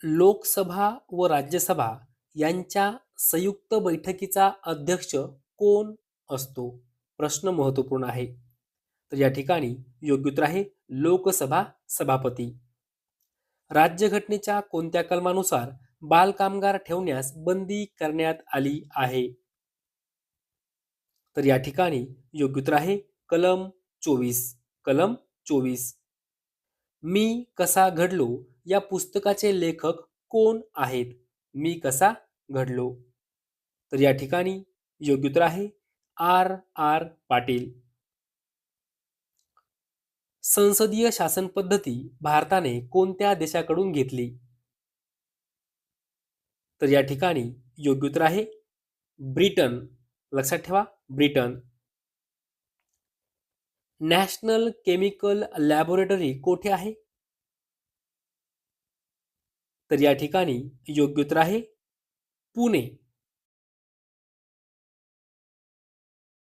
लोकसभा व राज्यसभा यांच्या संयुक्त बैठकीचा अध्यक्ष कोण असतो? प्रश्न महत्त्वपूर्ण आहे. तर या ठिकाणी योग्य उत्तर आहे लोकसभा सभापती. राज्यघटनेच्या कोणत्या कलमानुसार बालकामगार ठेवण्यास बंदी करण्यात आली आहे? तर या ठिकाणी योग्य उत्तर आहे कलम 24. कलम 24. मी कसा घडलो या पुस्तकाचे लेखक कोण आहेत? मी कसा घडलो. तर या ठिकाणी योग्य उत्तर आहे आर आर पाटील. संसदीय शासन पद्धती भारताने कोणत्या देशाकडून घेतली? तर या ठिकाणी योग्य उत्तर आहे ब्रिटन. लक्षात ठेवा ब्रिटन. नॅशनल केमिकल लॅबोरेटरी कोठे आहे? तर या ठिकाणी योग्य उत्तर आहे पुणे.